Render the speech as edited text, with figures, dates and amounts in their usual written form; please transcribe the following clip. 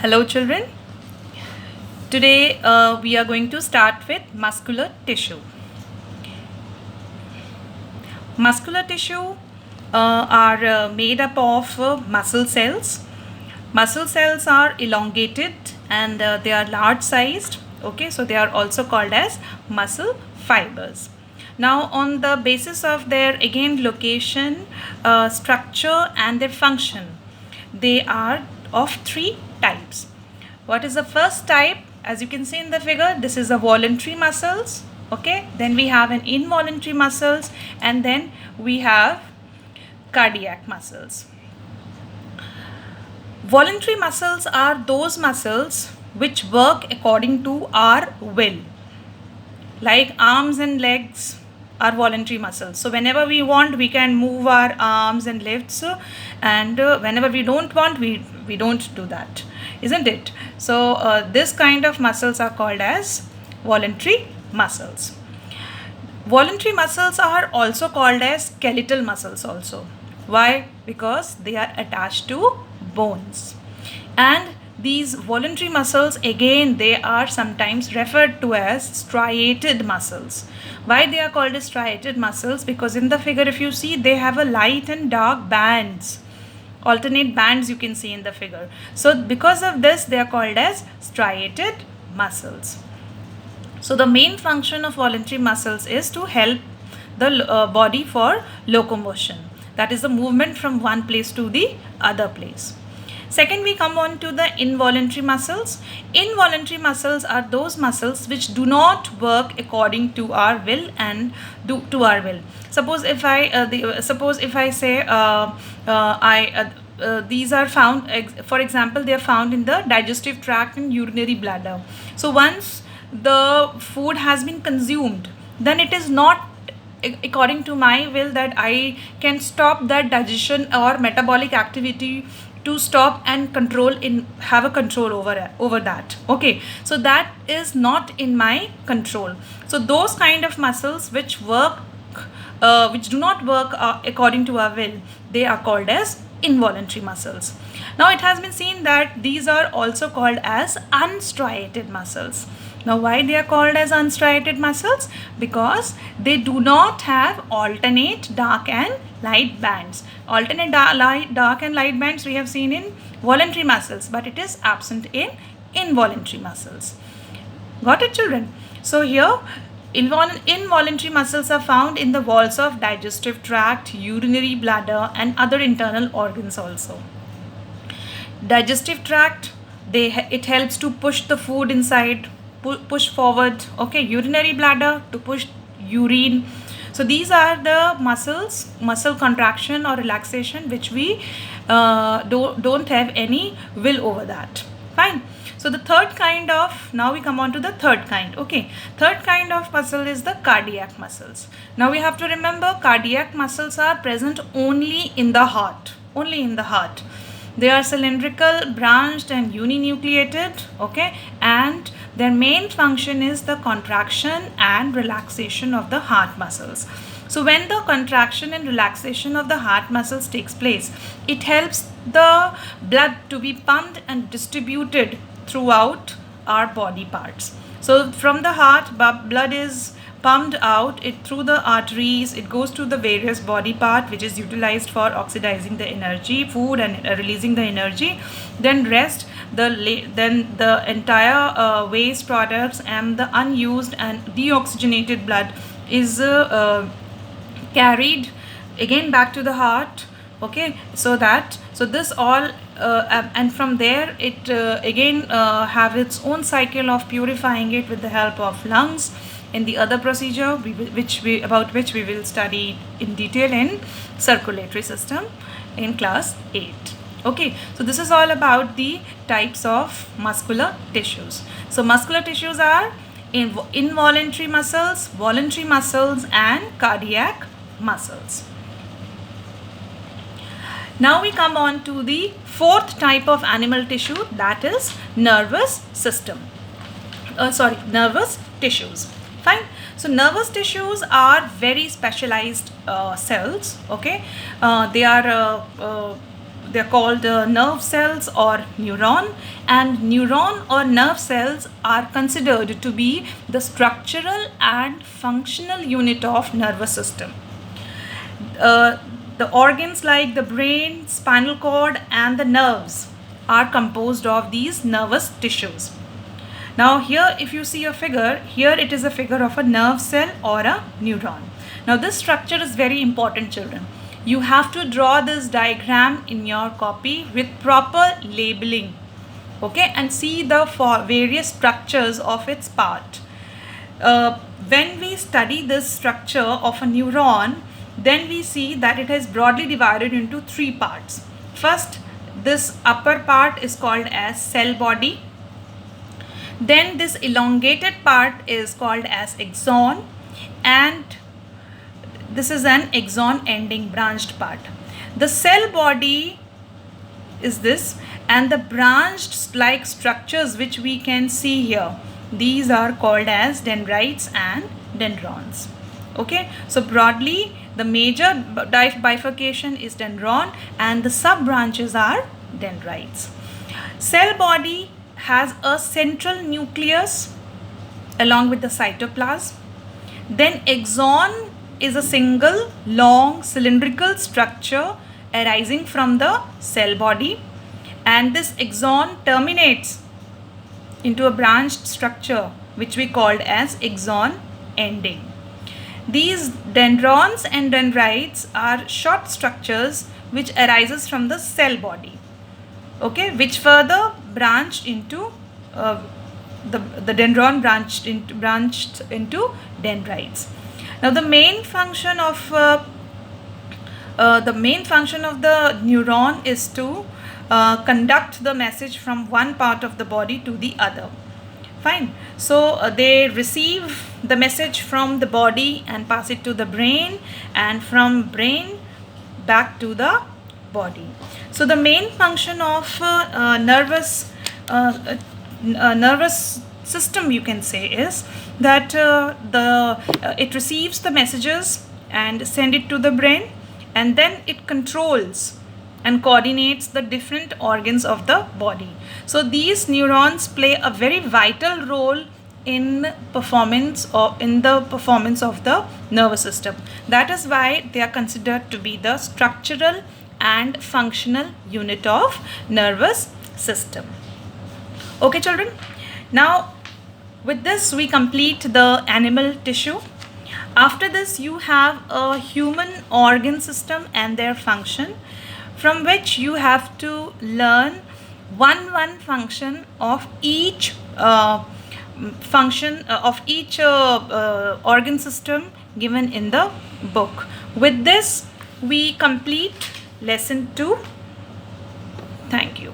Hello children. Today we are going to start with muscular tissue. Muscular tissue are made up of muscle cells. Muscle cells are elongated and they are large sized. Okay, so they are also called as muscle fibers. Now on the basis of their again location, structure and their function, they are of three types. What is the first type? As you can see in the figure, this is the voluntary muscles. Okay, then we have an involuntary muscles, and then we have cardiac muscles. Voluntary muscles are those muscles which work according to our will. Like arms and legs are voluntary muscles. So whenever we want, we can move our arms and lifts, and whenever we don't want, we don't do that, isn't it? So this kind of muscles are called as voluntary muscles. Voluntary muscles are also called as skeletal muscles also. Why? Because they are attached to bones. And these voluntary muscles, again, they are sometimes referred to as striated muscles. Why they are called as striated muscles? Because in the figure, if you see, they have a light and dark bands. Alternate bands you can see in the figure. So because of this, they are called as striated muscles. So the main function of voluntary muscles is to help the body for locomotion. That is the movement from one place to the other place. Second, we come on to the involuntary muscles. Involuntary muscles are those muscles which do not work according to our will and to our will. Suppose if I say these are found, for example, they are found in the digestive tract and urinary bladder. So once the food has been consumed, then it is not according to my will that I can stop that digestion or metabolic activity to stop and have a control over that. Okay, so that is not in my control. So those kind of muscles which do not work according to our will, they are called as involuntary muscles. Now it has been seen that these are also called as unstriated muscles. Now why they are called as unstriated muscles? Because they do not have alternate dark and light bands. Alternate dark and light bands we have seen in voluntary muscles, but it is absent in involuntary muscles. Got it, children? So here involuntary muscles are found in the walls of digestive tract, urinary bladder and other internal organs also. Digestive tract, it helps to push the food inside, push forward. Okay, urinary bladder to push urine. So these are the muscle contraction or relaxation which we don't have any will over that. Fine. So the third kind of, now we come on to the third kind. Okay, third kind of muscle is the cardiac muscles. Now we have to remember, cardiac muscles are present only in the heart. Only in the heart. They are cylindrical, branched and uninucleated. Okay, and their main function is the contraction and relaxation of the heart muscles. So when the contraction and relaxation of the heart muscles takes place, it helps the blood to be pumped and distributed throughout our body parts. So from the heart, blood is pumped out through the arteries. It goes to the various body part which is utilized for oxidizing the energy, food, and releasing the energy. Then the entire waste products and the unused and deoxygenated blood is carried again back to the heart. Okay, so this all and from there it again have its own cycle of purifying it with the help of lungs in the other procedure which we will study in detail in circulatory system in class 8. Okay, so this is all about the types of muscular tissues. So muscular tissues are involuntary muscles, voluntary muscles and cardiac muscles. Now we come on to the fourth type of animal tissue, that is nervous system. Nervous tissues. Fine. So nervous tissues are very specialized cells. Okay, they are they're called nerve cells or neuron, and neuron or nerve cells are considered to be the structural and functional unit of nervous system. The organs like the brain, spinal cord, and the nerves are composed of these nervous tissues. Now here if you see a figure, here it is a figure of a nerve cell or a neuron. Now this structure is very important, children. You have to draw this diagram in your copy with proper labeling, okay, and see the various structures of its part. When we study this structure of a neuron, then we see that it is broadly divided into three parts. First, this upper part is called as cell body. Then this elongated part is called as axon, and this is an axon ending branched part. The cell body is this, and the branched like structures which we can see here, these are called as dendrites and dendrons. Okay, so broadly the major bifurcation is dendron and the sub branches are dendrites. Cell body has a central nucleus along with the cytoplasm. Then axon is a single long cylindrical structure arising from the cell body, and this axon terminates into a branched structure which we called as axon ending. These dendrons and dendrites are short structures which arises from the cell body, okay, which further branched into the dendron branched into dendrites. Now the main function of the neuron is to conduct the message from one part of the body to the other. Fine. So they receive the message from the body and pass it to the brain, and from brain back to the body. So the main function of nervous system, you can say, is that it receives the messages and send it to the brain, and then it controls and coordinates the different organs of the body. So these neurons play a very vital role in performance or in the performance of the nervous system. That is why they are considered to be the structural and functional unit of nervous system. Okay, children. Now with this we complete the animal tissue. After this you have a human organ system and their function, from which you have to learn one function of each organ system given in the book. With this we complete lesson 2. Thank you.